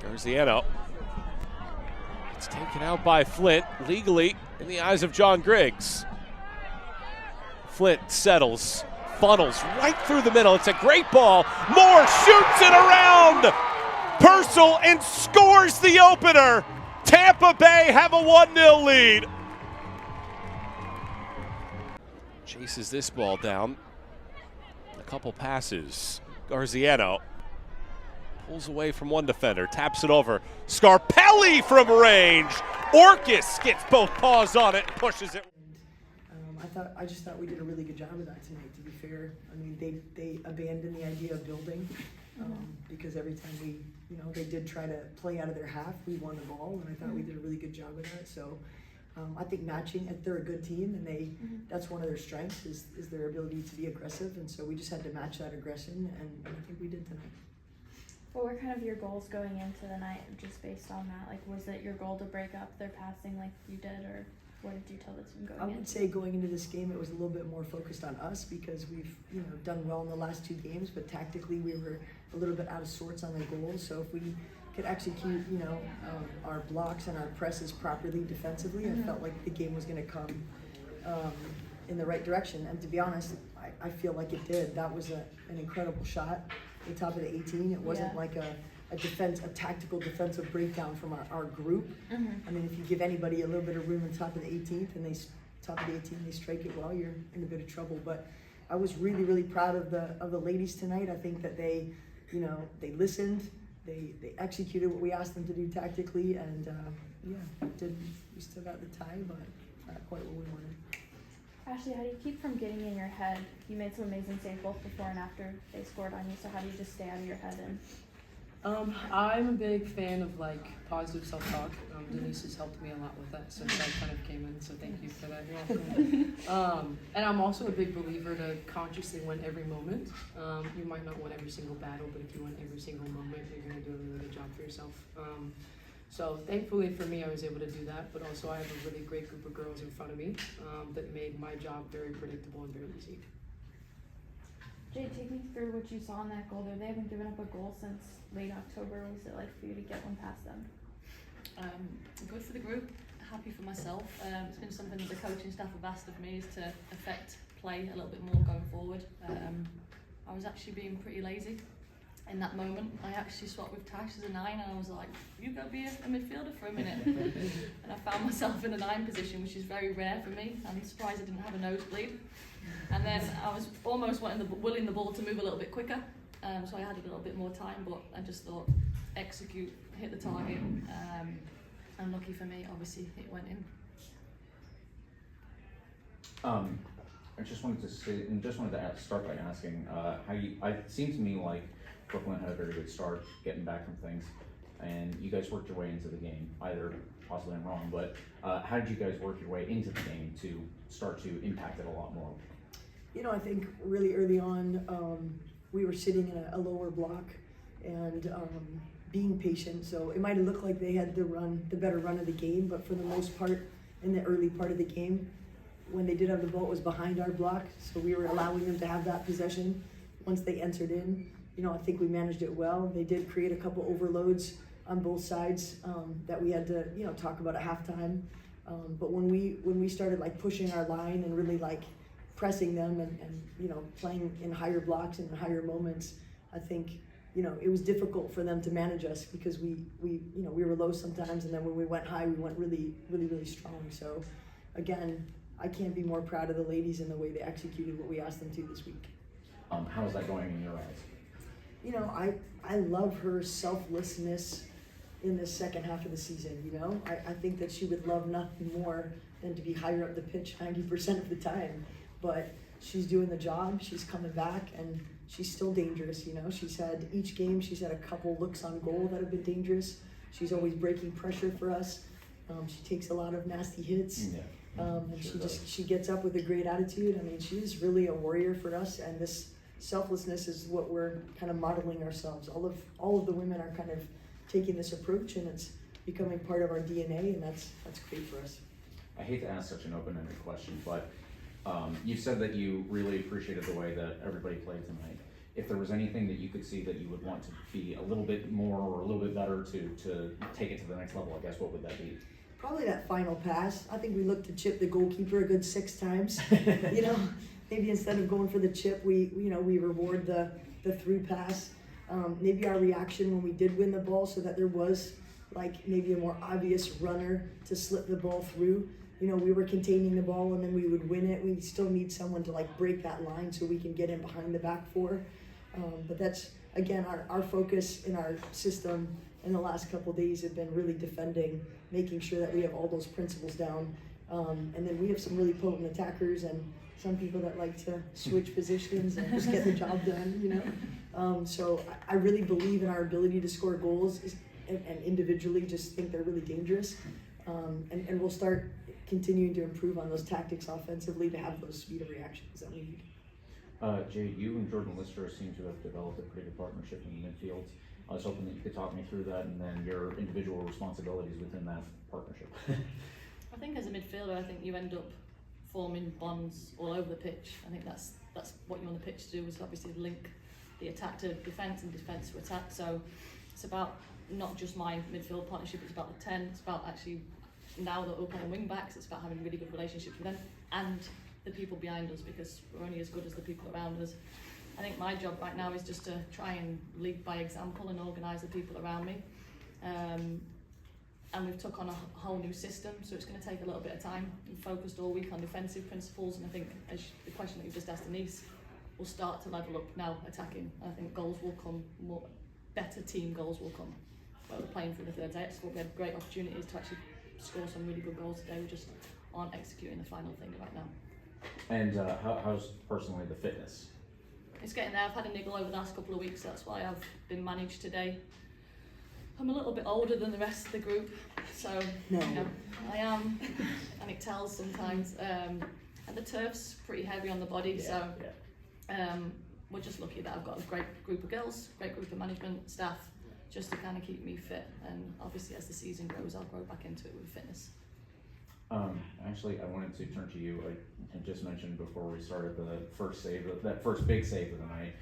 Garziano. It's taken out by Flint, legally in the eyes of John Griggs. Flint settles, funnels right through the middle. It's a great ball. Moore shoots it around Purcell and scores the opener. Tampa Bay have a 1-0 lead. Chases this ball down. A couple passes. Garziano pulls away from one defender, taps it over. Scarpelli from range. Orkis gets both paws on it and pushes it. I just thought we did a really good job of that tonight, to be fair. I mean, they abandoned the idea of building because every time they did try to play out of their half, we won the ball, and I thought we did a really good job of that. So I think matching, they're a good team, and that's one of their strengths is their ability to be aggressive, and so we just had to match that aggression, and I think we did tonight. What were kind of your goals going into the night, just based on that? Like, was it your goal to break up their passing like you did, or what did you tell the team going in? I would say going into this game, it was a little bit more focused on us because we've done well in the last 2 games, but tactically we were a little bit out of sorts on the goals. So if we could execute, our blocks and our presses properly defensively, I felt like the game was going to come in the right direction. And to be honest, I feel like it did. That was an incredible shot. The top of the 18. It wasn't like a tactical defensive breakdown from our group. I mean, if you give anybody a little bit of room on top of the 18th and top of the 18, they strike it well, you're in a bit of trouble. But I was really, really proud of the ladies tonight. I think that they listened, they executed what we asked them to do tactically, and we still got the tie, but not quite what we wanted. Ashley, how do you keep from getting in your head? You made some amazing saves both before and after they scored on you, so how do you just stay out of your head? I'm a big fan of positive self-talk. Denise has helped me a lot with that since I kind of came in, so thank you for that. You're welcome. And I'm also a big believer to consciously win every moment. You might not win every single battle, but if you win every single moment, you're going to do a really good job for yourself. So thankfully for me, I was able to do that, but also I have a really great group of girls in front of me that made my job very predictable and very easy. Jade, take me through what you saw in that goal there. They haven't given up a goal since late October. What was it like for you to get one past them? Good for the group, happy for myself. It's been something that the coaching staff have asked of me is to affect play a little bit more going forward. I was actually being pretty lazy in that moment. I actually swapped with Tash as a 9 and I was like, you go be a midfielder for a minute. And I found myself in a 9 position, which is very rare for me. I'm surprised I didn't have a nosebleed. And then I was almost willing the ball to move a little bit quicker, so I had a little bit more time, but I just thought, execute, hit the target, and lucky for me, obviously, it went in. I just wanted to start by asking how you. It seemed to me like Brooklyn had a very good start, getting back from things, and you guys worked your way into the game. Either possibly I'm wrong, but how did you guys work your way into the game to start to impact it a lot more? I think really early on, we were sitting in a lower block and being patient. So it might have looked like they had the better run of the game, but for the most part, in the early part of the game, when they did have the ball, it was behind our block. So we were allowing them to have that possession. Once they entered in, I think we managed it well. They did create a couple overloads on both sides that we had to, talk about at halftime. But when we started pushing our line and really pressing them and playing in higher blocks and higher moments, I think it was difficult for them to manage us because we were low sometimes, and then when we went high, we went really, really, really strong. So again, I can't be more proud of the ladies and the way they executed what we asked them to this week. How is that going in your eyes? I love her selflessness in the second half of the season. I think that she would love nothing more than to be higher up the pitch 90% of the time, but she's doing the job, she's coming back, and she's still dangerous. She's had each game, she's had a couple looks on goal that have been dangerous. She's always breaking pressure for us. She takes a lot of nasty hits. And she gets up with a great attitude. I mean, she's really a warrior for us, and this selflessness is what we're kind of modeling ourselves. All of the women are kind of taking this approach, and it's becoming part of our DNA, and that's great for us. I hate to ask such an open-ended question, but you said that you really appreciated the way that everybody played tonight. if there was anything that you could see that you would want to be a little bit more or a little bit better to take it to the next level, I guess, what would that be? Probably that final pass. I think we look to chip the goalkeeper a good 6 times. You know, maybe instead of going for the chip, we reward the through pass. Maybe our reaction when we did win the ball, so that there was like maybe a more obvious runner to slip the ball through. You know, we were containing the ball and then we would win it. We still need someone to like break that line so we can get in behind the back 4. But that's, again, our focus in our system in the last couple of days have been really defending, making sure that we have all those principles down. And then we have some really potent attackers and some people that like to switch positions and just get the job done, you know. So I really believe in our ability to score goals and individually just think they're really dangerous. And we'll start continuing to improve on those tactics offensively to have those speed of reactions that we need. Jade, you and Jordan Lister seem to have developed a pretty good partnership in the midfield. I was hoping that you could talk me through that and then your individual responsibilities within that partnership. I think as a midfielder, I think you end up forming bonds all over the pitch. I think that's what you're on the pitch to do, is obviously link the attack to defence and defence to attack. So it's about not just my midfield partnership, it's about the 10, it's about actually, now that we're playing wing backs, it's about having really good relationships with them and the people behind us, because we're only as good as the people around us. I think my job right now is just to try and lead by example and organise the people around me. And we've took on a whole new system, so it's going to take a little bit of time. We've focused all week on defensive principles, and I think, as the question that you just asked Denise, we'll start to level up now attacking. I think goals will come, more better team goals will come. Well, we're playing through the third day, so we had great opportunities to actually score some really good goals today. We just aren't executing the final thing right now. And how's personally the fitness? It's getting there. I've had a niggle over the last couple of weeks, that's why I've been managed today. I'm a little bit older than the rest of the group, so No. you know, I am, and it tells sometimes. And the turf's pretty heavy on the body, so we're just lucky that I've got a great group of girls, great group of management staff, just to kind of keep me fit. And obviously, as the season grows, I'll grow back into it with fitness. Actually, I wanted to turn to you. I had just mentioned before we started the first save, that first big save of the night.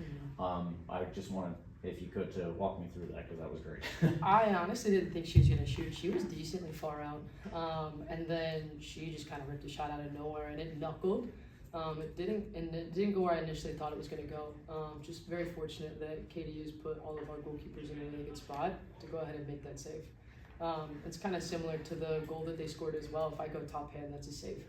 I just wanted, if you could, to walk me through that, because that was great. I honestly didn't think she was going to shoot. She was decently far out. And then she just kind of ripped a shot out of nowhere and it knuckled. It didn't go where I initially thought it was going to go. Just very fortunate that Katie has put all of our goalkeepers in a really good spot to go ahead and make that save. It's kind of similar to the goal that they scored as well. If I go top hand, that's a save.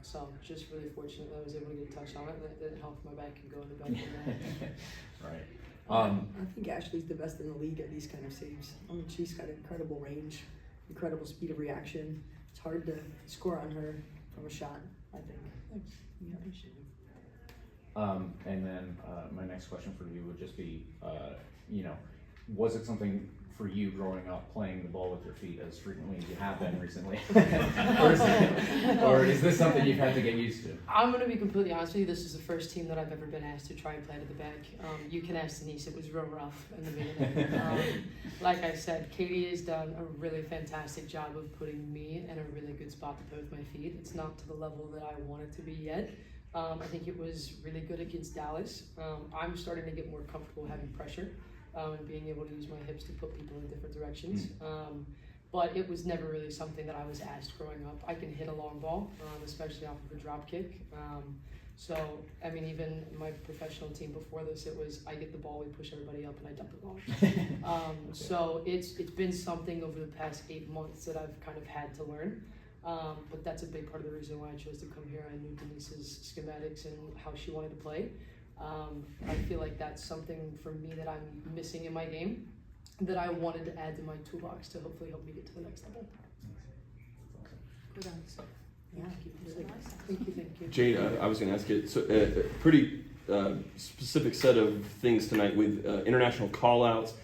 So just really fortunate that I was able to get a touch on it. That helped my back and go in the back of the net. Right. I think Ashley's the best in the league at these kind of saves. I mean, she's got incredible range, incredible speed of reaction. It's hard to score on her from a shot, I think. Thanks. Yeah. Appreciate it. And then my next question for you would just be, was it something for you growing up playing the ball with your feet as frequently as you have been recently? or is this something you've had to get used to? I'm going to be completely honest with you. This is the first team that I've ever been asked to try and play to the back. You can ask Denise. It was real rough in the beginning. Like I said, Katie has done a really fantastic job of putting me in a really good spot to play with my feet. It's not to the level that I want it to be yet. I think it was really good against Dallas. I'm starting to get more comfortable having pressure. And being able to use my hips to put people in different directions. But it was never really something that I was asked growing up. I can hit a long ball, especially off of a drop kick. So, I mean, even my professional team before this, it was I get the ball, we push everybody up, and I dump it long. So it's been something over the past 8 months that I've kind of had to learn. But that's a big part of the reason why I chose to come here. I knew Denise's schematics and how she wanted to play. I feel like that's something for me that I'm missing in my game that I wanted to add to my toolbox to hopefully help me get to the next level. Good answer. Yeah. Thank you. Jade, I was going to ask you, so a pretty specific set of things tonight with international call-outs,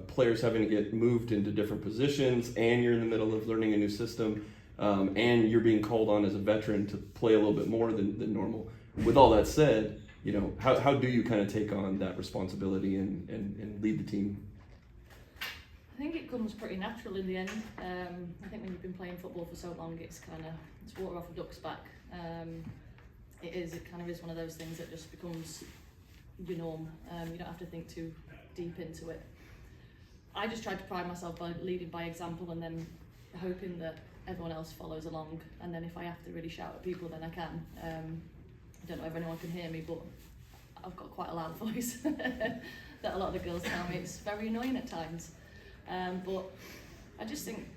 players having to get moved into different positions, and you're in the middle of learning a new system, and you're being called on as a veteran to play a little bit more than normal. With all that said, how do you kind of take on that responsibility and lead the team? I think it comes pretty natural in the end. I think when you've been playing football for so long, it's water off a duck's back. It kind of is one of those things that just becomes your norm. You don't have to think too deep into it. I just tried to pride myself by leading by example and then hoping that everyone else follows along, and then if I have to really shout at people, then I can. I don't know if anyone can hear me, but I've got quite a loud voice that a lot of the girls tell me it's very annoying at times. But I just think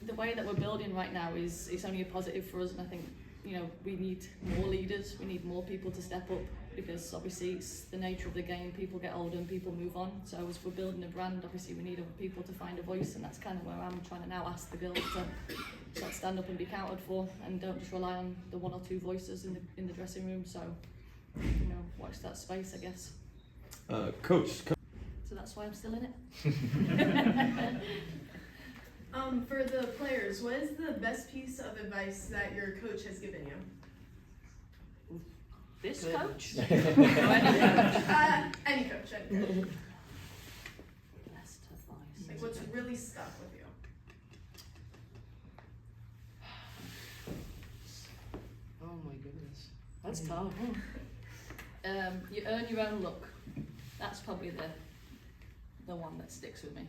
the way that we're building right now is it's only a positive for us, and I think, you know, we need more leaders, we need more people to step up, because obviously it's the nature of the game. People get older and people move on, so as we're building a brand, obviously we need other people to find a voice, and that's kind of where I'm trying to now ask the girls to sort of stand up and be counted for, and don't just rely on the one or two voices in the dressing room. So, you know, watch that space, I guess. Coach. So that's why I'm still in it. For the players, what is the best piece of advice that your coach has given you? This coach? Any coach, any coach. Best advice. Like, what's really stuck with you? Oh my goodness, that's tough. You earn your own look. That's probably the one that sticks with me.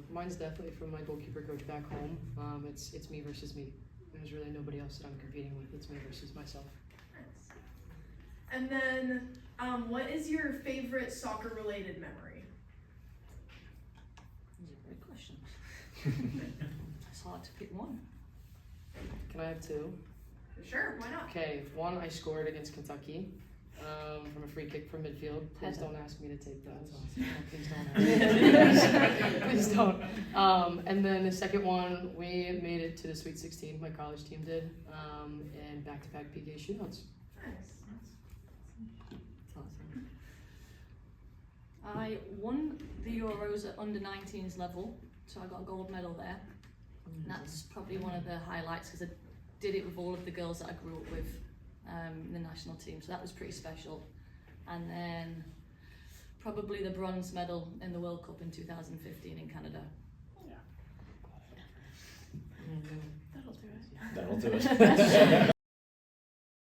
Mine's definitely from my goalkeeper coach back home. It's me versus me. There's really nobody else that I'm competing with. It's me versus myself. Nice. And then, what is your favorite soccer-related memory? That's a great question. It's hard to pick one. Can I have two? Sure, why not? Okay, one I scored against Kentucky. From a free kick from midfield. Please don't ask me to take those. No, please don't ask me. Please don't. And then the second one, we made it to the Sweet 16, my college team did, and back-to-back PK shootouts. Nice. I won the Euros at under 19s level, so I got a gold medal there. And that's probably one of the highlights, because I did it with all of the girls that I grew up with. The national team, so that was pretty special. And then probably the bronze medal in the World Cup in 2015 in Canada. That'll do it. That'll do it.